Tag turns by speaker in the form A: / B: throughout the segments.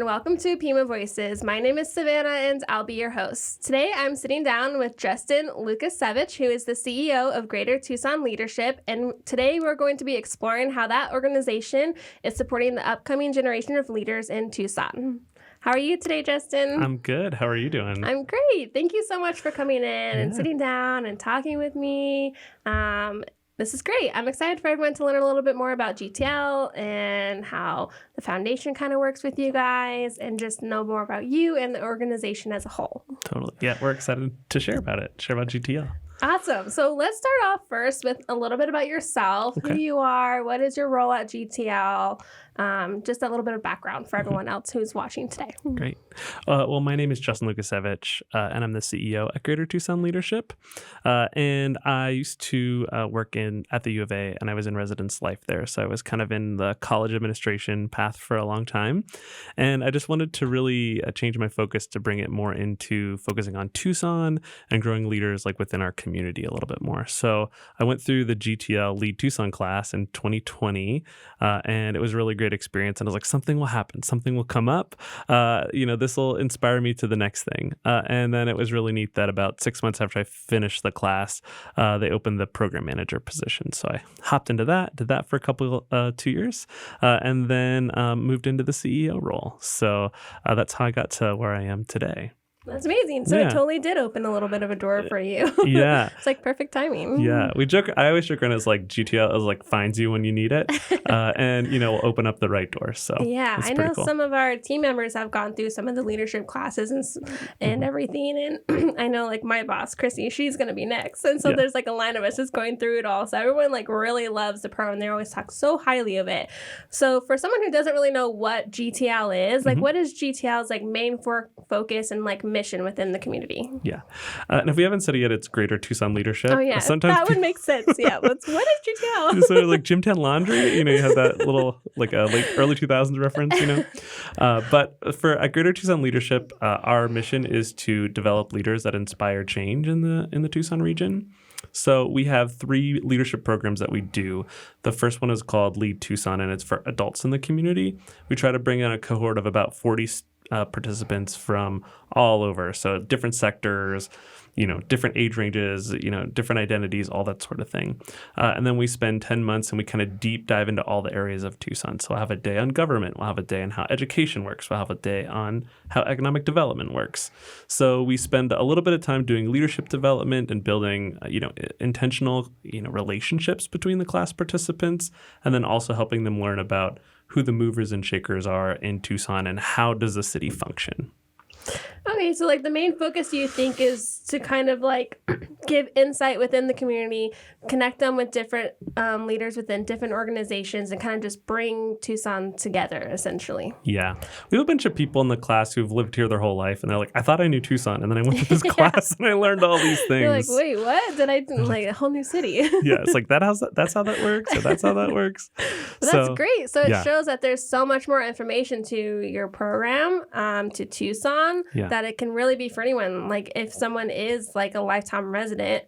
A: and welcome to Pima Voices. My name is Savannah, and I'll be your host. Today, I'm sitting down with Justin Lukasewicz, who is the CEO of Greater Tucson Leadership, and today we're going to be exploring how that organization is supporting the upcoming generation of leaders in Tucson. How are you today, Justin?
B: I'm good. How are you doing?
A: I'm great. Thank you so much for coming in and sitting down and talking with me. This is great. I'm excited for everyone to learn a little bit more about GTL and how the foundation kind of works with you guys and just know more about you and the organization as a whole.
B: Totally. Yeah, we're excited to share about GTL.
A: Awesome. So let's start off first with a little bit about yourself, who you are, what is your role at GTL, just a little bit of background for everyone else who's watching today.
B: Great. Well, my name is Justin Lukasewicz, and I'm the CEO at Greater Tucson Leadership. And I used to work at the U of A, and I was in residence life there. So I was kind of in the college administration path for a long time. And I just wanted to really change my focus to bring it more into focusing on Tucson and growing leaders like within our community a little bit more. So I went through the GTL Lead Tucson class in 2020, and it was a really great experience. And I was like, something will happen, something will come up. This will inspire me to the next thing. And then it was really neat that about 6 months after I finished the class, they opened the program manager position. So I hopped into that, did that for a couple, 2 years, and then moved into the CEO role. So that's how I got to where I am today.
A: That's amazing. So it totally did open a little bit of a door for you.
B: Yeah.
A: It's like perfect timing.
B: Yeah. I always joke around, it's like GTL is like finds you when you need it and, will open up the right door. So
A: yeah, I know cool. Some of our team members have gone through some of the leadership classes and everything. And I know like my boss, Chrissy, she's going to be next. And so there's like a line of us just going through it all. So everyone like really loves the program. They always talk so highly of it. So for someone who doesn't really know what GTL is, like what is GTL's like main focus and like mission within the community?
B: Yeah. And if we haven't said it yet, it's Greater Tucson Leadership.
A: Oh, yeah. Sometimes that would make sense. Yeah. What is GTL?
B: So like Gymtown Laundry, you have that little like a late early 2000s reference, But at Greater Tucson Leadership, our mission is to develop leaders that inspire change in the Tucson region. So we have 3 leadership programs that we do. The first one is called Lead Tucson, and it's for adults in the community. We try to bring in a cohort of about 40 participants from all over. So different sectors, different age ranges, different identities, all that sort of thing. And then we spend 10 months and we kind of deep dive into all the areas of Tucson. So we'll have a day on government. We'll have a day on how education works. We'll have a day on how economic development works. So we spend a little bit of time doing leadership development and building, intentional, relationships between the class participants, and then also helping them learn about who the movers and shakers are in Tucson and how does the city function.
A: Okay, so like the main focus you think is to kind of like give insight within the community, connect them with different leaders within different organizations, and kind of just bring Tucson together, essentially.
B: Yeah. We have a bunch of people in the class who've lived here their whole life, and they're like, I thought I knew Tucson, and then I went to this class and I learned all these things.
A: You're like, wait, what? Did I like a whole new city?
B: Yeah, it's like that's how that works, or that's how that works.
A: That's great. So it shows that there's so much more information to your program, to Tucson, that it can really be for anyone. Like if someone is like a lifetime resident,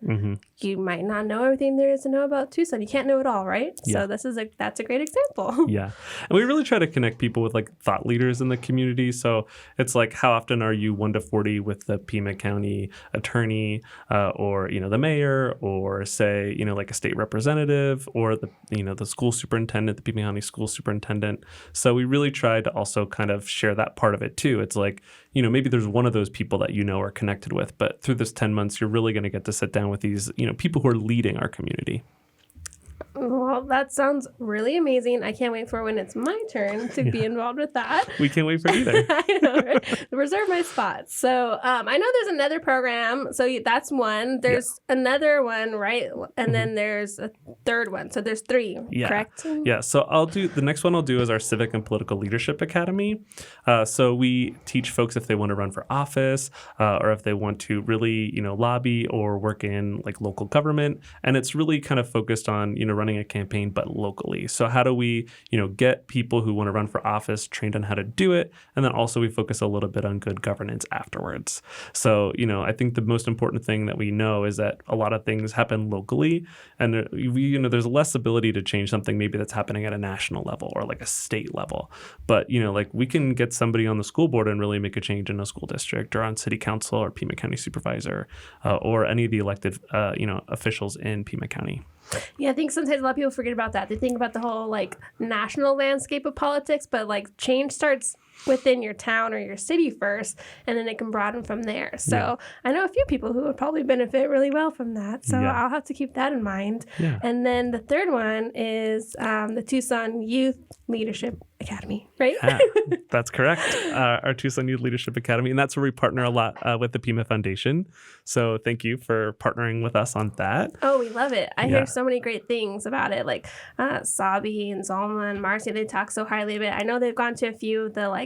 A: you might not know everything there is to know about Tucson. You can't know it all, right? So that's a great example.
B: Yeah. And we really try to connect people with like thought leaders in the community. So it's like, how often are you 1 to 40 with the Pima County attorney or, the mayor, or say, like a state representative, or the school superintendent, the Pima County school superintendent. So we really try to also kind of share that part of it too. It's like, maybe there's one of those people that are connected with, but through this 10 months, you're really going to get to sit down with these, people who are leading our community.
A: Well, that sounds really amazing. I can't wait for when it's my turn to be involved with that.
B: We can't wait for it either.
A: I know, right? Reserve my spots. So I know there's another program. So that's one. There's another one, right? And then there's a third one. So there's 3, correct?
B: Yeah. So the next one I'll do is our Civic and Political Leadership Academy. So we teach folks if they want to run for office or if they want to really, lobby or work in like local government. And it's really kind of focused on, running a campaign campaign, but locally. So how do we, get people who want to run for office trained on how to do it? And then also we focus a little bit on good governance afterwards. So, I think the most important thing that we know is that a lot of things happen locally, and there's less ability to change something maybe that's happening at a national level or like a state level. But, we can get somebody on the school board and really make a change in a school district or on city council or Pima County supervisor or any of the elected, officials in Pima County.
A: Yeah, I think sometimes a lot of people forget about that. They think about the whole like national landscape of politics, but like change starts within your town or your city first, and then it can broaden from there. So I know a few people who would probably benefit really well from that. So I'll have to keep that in mind. Yeah. And then the third one is the Tucson Youth Leadership Academy, right?
B: Yeah, that's correct. Our Tucson Youth Leadership Academy. And that's where we partner a lot with the Pima Foundation. So thank you for partnering with us on that.
A: Oh, we love it. I hear so many great things about it. Like Sabi and Zalma and Marcy, they talk so highly of it. I know they've gone to a few of the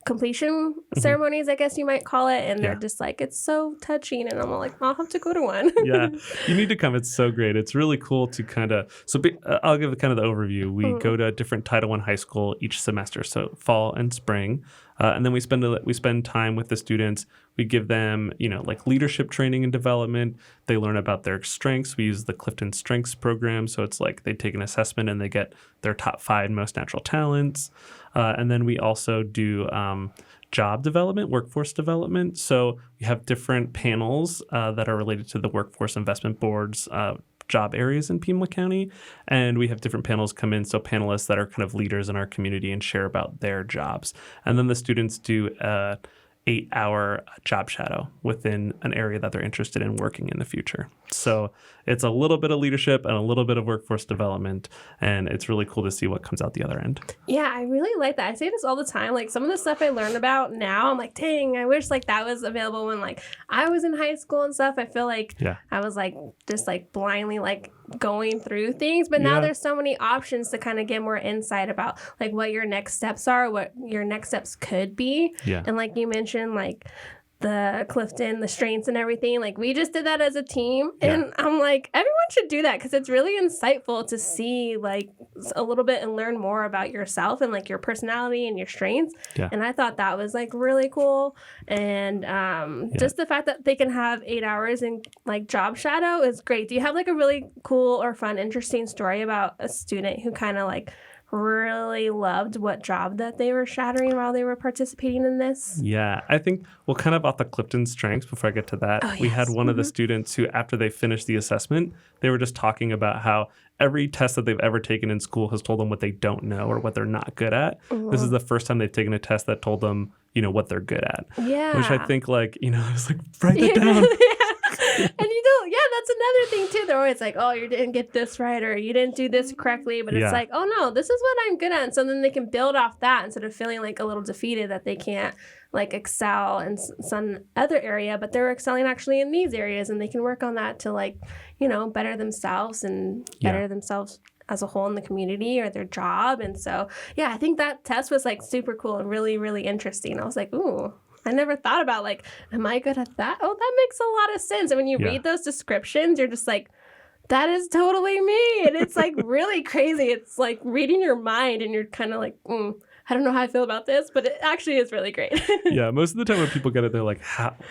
A: completion ceremonies, I guess you might call it. And they're just like, it's so touching. And I'm like, I'll have to go to one.
B: Yeah, you need to come. It's so great. It's really cool to I'll give kind of the overview. We go to a different Title I high school each semester, so fall and spring. And then we spend time with the students. We give them, like leadership training and development. They learn about their strengths. We use the Clifton Strengths program. So it's like they take an assessment and they get their top 5 most natural talents. And then we also do job development, workforce development. So we have different panels that are related to the Workforce Investment Board's job areas in Pima County. And we have different panels come in, so panelists that are kind of leaders in our community and share about their jobs. And then the students do 8-hour job shadow within an area that they're interested in working in the future. So it's a little bit of leadership and a little bit of workforce development, and it's really cool to see what comes out the other end.
A: Yeah, I really like that. I say this all the time. Like some of the stuff I learn about now, I'm like, dang, I wish like that was available when like I was in high school and stuff. I feel like I was like just like blindly like going through things, but now there's so many options to kind of get more insight about like what your next steps are, what your next steps could be. And like you mentioned, like the Clifton, the strengths and everything, like we just did that as a team, and I'm like, everyone should do that because it's really insightful to see like a little bit and learn more about yourself and like your personality and your strengths. And I thought that was like really cool. And just the fact that they can have 8 hours in like job shadow is great. Do you have like a really cool or fun, interesting story about a student who kind of like really loved what job that they were shadowing while they were participating in this?
B: Yeah, I think, well, kind of off the Clifton strengths, before I get to that, we had one of the students who, after they finished the assessment, they were just talking about how every test that they've ever taken in school has told them what they don't know or what they're not good at. This is the first time they've taken a test that told them, what they're good at. Yeah. Which I think like, I was like, write that down.
A: And that's another thing too. They're always like, oh, you didn't get this right or you didn't do this correctly. But it's like, oh no, this is what I'm good at. And so then they can build off that instead of feeling like a little defeated that they can't like excel in some other area, but they're excelling actually in these areas, and they can work on that to like, better themselves and better themselves as a whole in the community or their job. And so, I think that test was like super cool and really, really interesting. I was like, ooh, I never thought about like, am I good at that? Oh, that makes a lot of sense. And when you read those descriptions, you're just like, that is totally me. And it's like really crazy. It's like reading your mind and you're kind of like, I don't know how I feel about this, but it actually is really great.
B: Most of the time when people get it, they're like,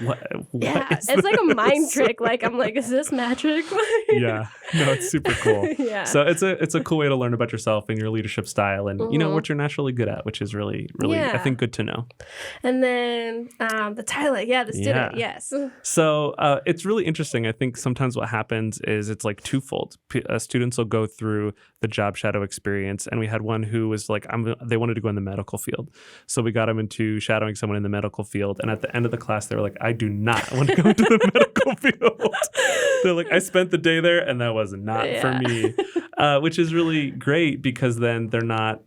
B: what
A: it's like a mind trick. Like, I'm like, is this magic?
B: No, it's super cool. So it's a cool way to learn about yourself and your leadership style and, what you're naturally good at, which is really, really, I think, good to know.
A: And then the Tyler, the student, yes.
B: So it's really interesting. I think sometimes what happens is it's like twofold. Students will go through the job shadow experience, and we had one who was like, they wanted to go in the medical field. So we got them into shadowing someone in the medical field. And at the end of the class, they were like, I do not want to go into the medical field. They're like, I spent the day there and that was not for me, which is really great because then they're not,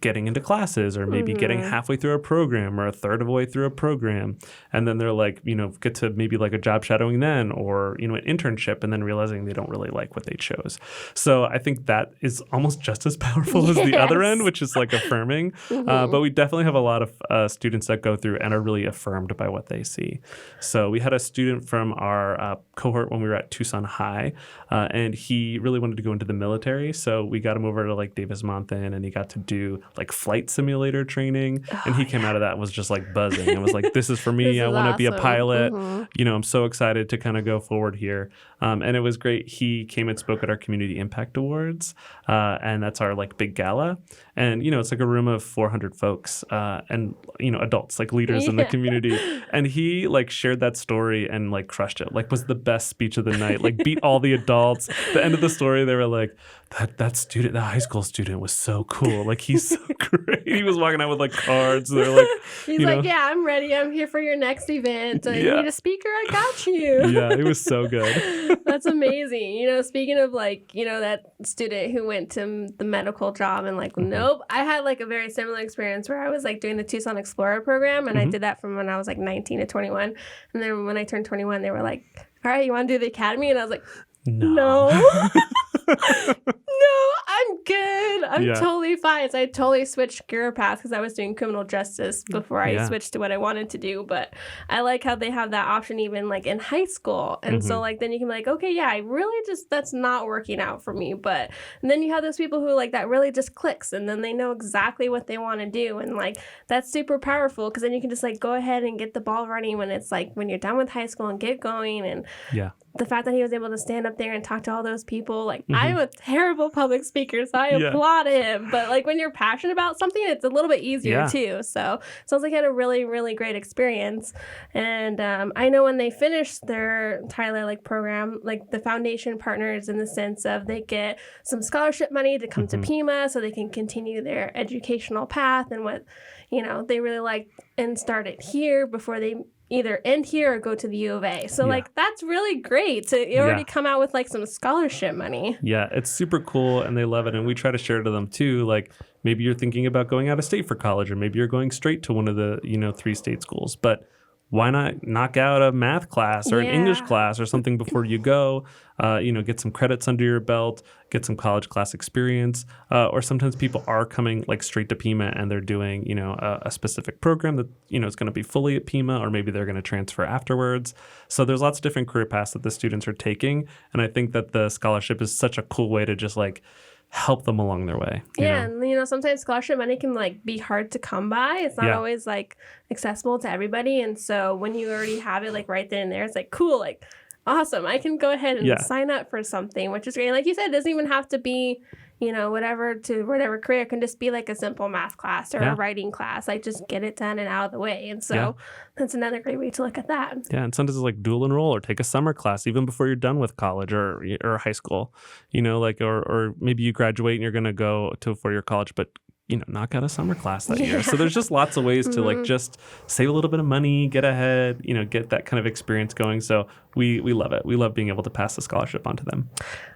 B: getting into classes or maybe getting halfway through a program or a third of the way through a program. And then they're like, get to maybe like a job shadowing then or, an internship and then realizing they don't really like what they chose. So I think that is almost just as powerful as the other end, which is like affirming. But we definitely have a lot of students that go through and are really affirmed by what they see. So we had a student from our cohort when we were at Tucson High, and he really wanted to go into the military. So we got him over to like Davis-Monthan, and he got to do like flight simulator training. And he came out of that and was just like buzzing and was like, this is for me. I want to be a pilot. I'm so excited to kind of go forward here. And it was great. He came and spoke at our Community Impact Awards, and that's our like big gala. And, it's like a room of 400 folks and, adults, like leaders in the community. And he like shared that story and like crushed it, like was the best speech of the night, like beat all the adults. At the end of the story, they were like, that student, that high school student was so cool. Like, he's so great. He was walking out with like cards. They're like,
A: he's like, yeah, I'm ready. I'm here for your next event. You need a speaker? I got you.
B: Yeah, it was so good.
A: That's amazing. Speaking of like, that student who went to the medical job and like, nope. I had like a very similar experience where I was like doing the Tucson Explorer program, and I did that from when I was like 19 to 21. And then when I turned 21, they were like, all right, you want to do the academy? And I was like, no. No, I'm good. I'm totally fine. So I totally switched career paths because I was doing criminal justice before I switched to what I wanted to do. But I like how they have that option even like in high school. And so like then you can be like, okay, yeah, I really just, that's not working out for me. But and then you have those people who like that really just clicks, and then they know exactly what they want to do. And like that's super powerful because then you can just like go ahead and get the ball running when it's like when you're done with high school and get going. And the fact that he was able to stand up there and talk to all those people, like I'm a terrible public speaker, so I applaud him. But like when you're passionate about something, it's a little bit easier too. So it sounds like he had a really, really great experience. And I know when they finish their Tyler like program, like the foundation partners in the sense of they get some scholarship money to come to Pima so they can continue their educational path and what they really like and start it here before they either end here or go to the U of A. So like that's really great to already come out with like some scholarship money. Yeah, it's super cool and they love it. And we try to share to them too. Like maybe you're thinking about going out of state for college, or maybe you're going straight to one of the 3 state schools. But why not knock out a math class or an English class or something before you go, get some credits under your belt, get some college class experience. Or sometimes people are coming like straight to Pima and they're doing, a specific program that, is going to be fully at Pima, or maybe they're going to transfer afterwards. So there's lots of different career paths that the students are taking. And I think that the scholarship is such a cool way to just like help them along their way. Yeah, and sometimes scholarship money can like be hard to come by. It's not always like accessible to everybody, and so when you already have it like right then and there, it's like cool, like awesome. I can go ahead and sign up for something, which is great. Like you said, it doesn't even have to be whatever career. It can just be like a simple math class or a writing class. Like just get it done and out of the way. And so that's another great way to look at that. Yeah, and sometimes it's like dual enroll or take a summer class even before you're done with college or high school. Or maybe you graduate and you're going to go to a 4-year college, but knock out a summer class that year. So there's just lots of ways to like just save a little bit of money, get ahead, get that kind of experience going. So we love it. We love being able to pass the scholarship on to them.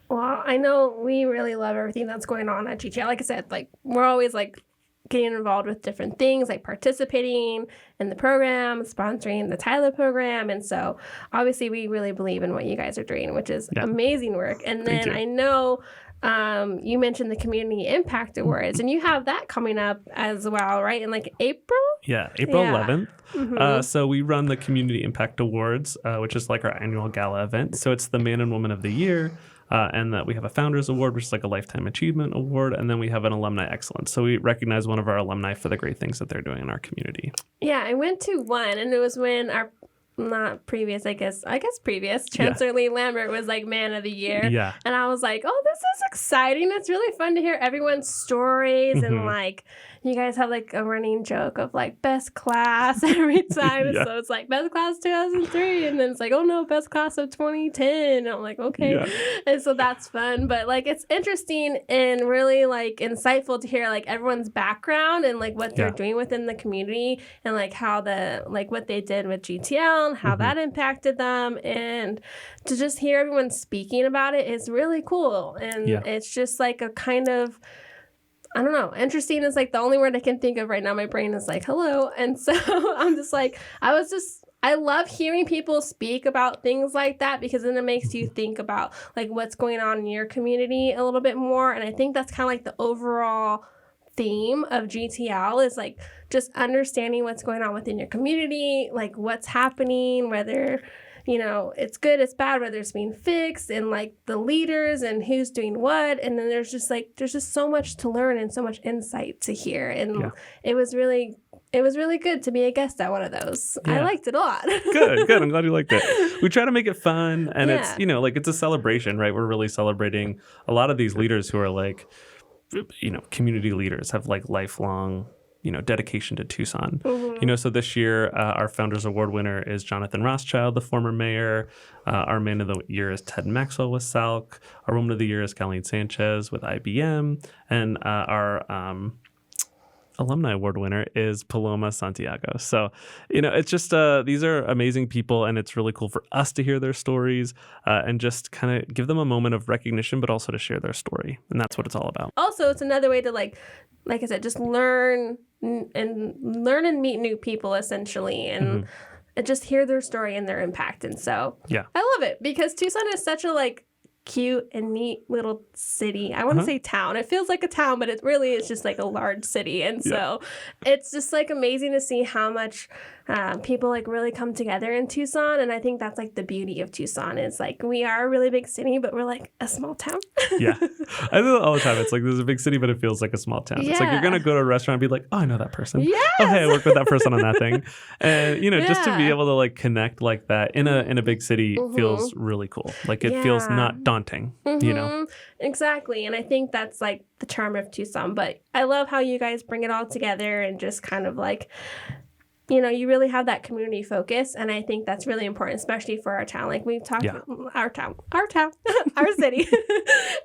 A: Well, I know we really love everything that's going on at GTI. Like I said, like we're always like getting involved with different things, like participating in the program, sponsoring the Tyler program. And so obviously we really believe in what you guys are doing, which is amazing work. And then I know you mentioned the Community Impact Awards, and you have that coming up as well, right? In like April? Yeah, April 11th. So we run the Community Impact Awards, which is like our annual gala event. So it's the Man and Woman of the Year. And that we have a Founders Award, which is like a Lifetime Achievement Award. And then we have an Alumni Excellence. So we recognize one of our alumni for the great things that they're doing in our community. Yeah, I went to one, and it was when our previous Chancellor Lee Lambert was like Man of the Year. Yeah. And I was like, oh, this is exciting. It's really fun to hear everyone's stories and like you guys have like a running joke of like best class every time. So it's like best class 2003 and then it's like, oh no, best class of 2010. And I'm like, okay. Yeah. And so that's fun. But like it's interesting and really like insightful to hear like everyone's background and like what they're doing within the community and like how what they did with GTL and how that impacted them. And to just hear everyone speaking about it is really cool. And it's just like a kind of I don't know. Interesting is like the only word I can think of right now. My brain is like, hello. And so I'm just like, I love hearing people speak about things like that because then it makes you think about like what's going on in your community a little bit more. And I think that's kind of like the overall theme of GTL is like just understanding what's going on within your community, like what's happening, whether it's good, it's bad, whether it's being fixed, and like the leaders and who's doing what. And then there's just so much to learn and so much insight to hear. And it was really good to be a guest at one of those. I liked it a lot.
B: Good. I'm glad you liked it. We try to make it fun, and it's, like it's a celebration, right? We're really celebrating a lot of these leaders who are like, community leaders, have like lifelong dedication to Tucson. Mm-hmm. So this year, our Founders Award winner is Jonathan Rothschild, the former mayor. Our man of the year is Ted Maxwell with Salk. Our woman of the year is Colleen Sanchez with IBM. And our alumni award winner is Paloma Santiago. So, it's just, these are amazing people, and it's really cool for us to hear their stories and just kind of give them a moment of recognition, but also to share their story. And that's what it's all about.
A: Also, it's another way to like I said, just learn and meet new people essentially. And just hear their story and their impact. And so I love it because Tucson is such a like cute and neat little city. I want to say town. It feels like a town, but it really is just like a large city. And so it's just like amazing to see how much people like really come together in Tucson. And I think that's like the beauty of Tucson is like we are a really big city, but we're like a small town. I do it all the time. It's like there's a big city, but it feels like a small town. It's like you're going to go to a restaurant and be like, oh, I know that person. Yes!
B: Oh, hey, I work with that person on that thing. And, just to be able to like connect like that in a big city feels really cool. Like it feels not daunting,
A: Exactly. And I think that's like the charm of Tucson. But I love how you guys bring it all together and just kind of like, you really have that community focus. And I think that's really important, especially for our town. Like we've talked about our town, our city,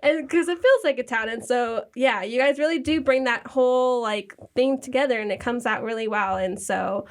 A: and because it feels like a town. And so, you guys really do bring that whole like thing together and it comes out really well. And so,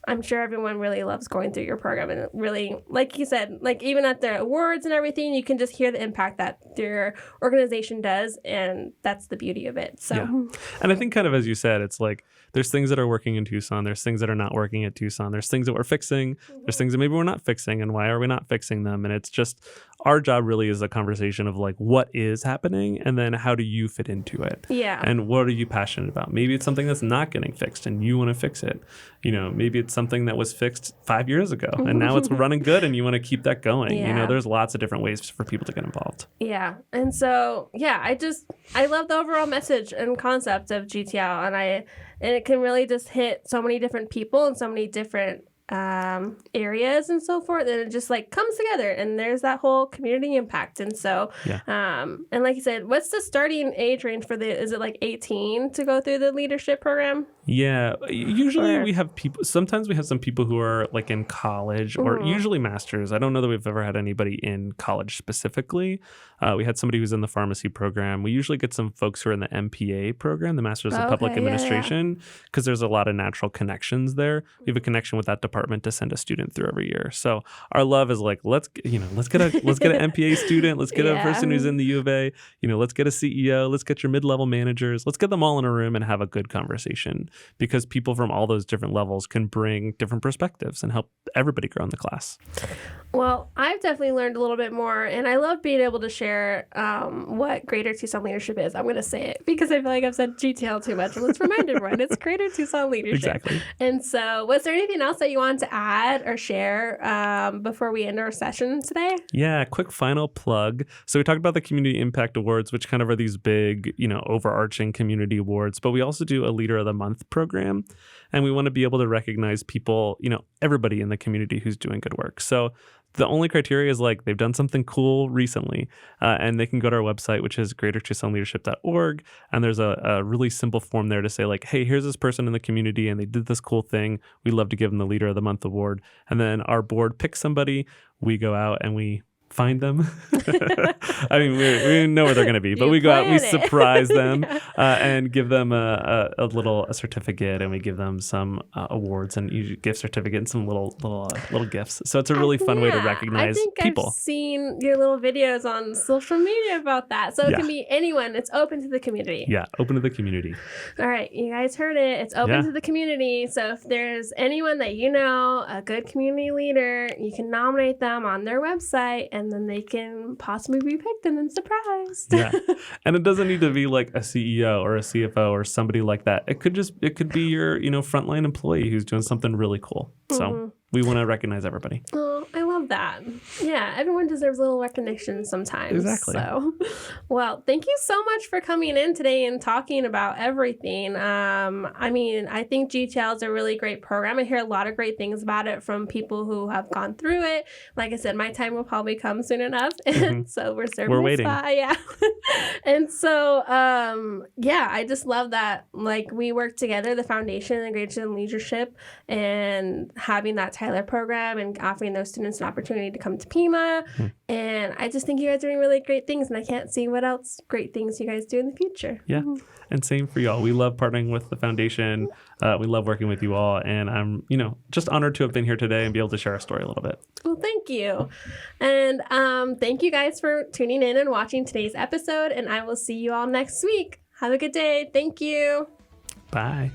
A: I'm sure everyone really loves going through your program, and really, like you said, like even at the awards and everything, you can just hear the impact that your organization does, and that's the beauty of it. So,
B: and I think kind of as you said, it's like there's things that are working in Tucson, there's things that are not working at Tucson, there's things that we're fixing, there's things that maybe we're not fixing, and why are we not fixing them? And it's just our job really is a conversation of like what is happening, and then how do you fit into it? And what are you passionate about? Maybe it's something that's not getting fixed, and you want to fix it. Maybe it's something that was fixed 5 years ago and now it's running good and you want to keep that going. There's lots of different ways for people to get involved.
A: And so I love the overall message and concept of GTL, and it can really just hit so many different people and so many different areas and so forth, and it just like comes together, and there's that whole community impact. And so and like you said, what's the starting age range for is it like 18 to go through the leadership program?
B: Usually we have people, sometimes we have some people who are like in college or usually masters. I don't know that we've ever had anybody in college specifically. We had somebody who's in the pharmacy program. We usually get some folks who are in the MPA program, the Masters of Public Administration, because there's a lot of natural connections there. We have a connection with that department to send a student through every year. So our love is like, let's get an MPA student, let's get a person who's in the U of A, let's get a CEO, let's get your mid-level managers, let's get them all in a room and have a good conversation, because people from all those different levels can bring different perspectives and help everybody grow in the class.
A: Well, I've definitely learned a little bit more, and I love being able to share what Greater Tucson Leadership is. I'm going to say it because I feel like I've said GTL too much. Let's remind everyone, it's Greater Tucson Leadership.
B: Exactly.
A: And so was there anything else that you wanted to add or share before we end our session today?
B: Quick final plug. So we talked about the Community Impact Awards, which kind of are these big, overarching community awards, but we also do a Leader of the Month program, and we want to be able to recognize people, everybody in the community who's doing good work. So the only criteria is like they've done something cool recently, and they can go to our website, which is greatertucsonleadership.org, and there's a really simple form there to say like, hey, here's this person in the community and they did this cool thing. We'd love to give them the Leader of the Month award. And then our board picks somebody. We go out and we find them. I mean, we know where they're going to be, but we go out, we surprise them and give them a certificate, and we give them some awards and gift certificate and some little gifts. So it's a really fun way to recognize people.
A: I've seen your little videos on social media about that. So it can be anyone. It's open to the community.
B: Yeah, open to the community.
A: All right, you guys heard it. It's open to the community. So if there's anyone that you know, a good community leader, you can nominate them on their website, and then they can possibly be picked and then surprised.
B: Yeah. And it doesn't need to be like a CEO or a CFO or somebody like that. It could be your, frontline employee who's doing something really cool. So we want to recognize everybody.
A: Oh, I love that. Yeah, everyone deserves a little recognition sometimes.
B: Exactly.
A: So, well, thank you so much for coming in today and talking about everything. I mean, I think GTL is a really great program. I hear a lot of great things about it from people who have gone through it. Like I said, my time will probably come soon enough. And so we're
B: waiting.
A: Yeah. And so, I just love that, like, we work together, the Foundation and Integration Leadership, and having that Tyler program and offering those students an opportunity to come to Pima. And I just think you guys are doing really great things, and I can't see what else great things you guys do in the future.
B: Yeah. And same for y'all. We love partnering with the foundation. We love working with you all. And I'm, just honored to have been here today and be able to share our story a little bit.
A: Well, thank you. And thank you guys for tuning in and watching today's episode. And I will see you all next week. Have a good day. Thank you.
B: Bye.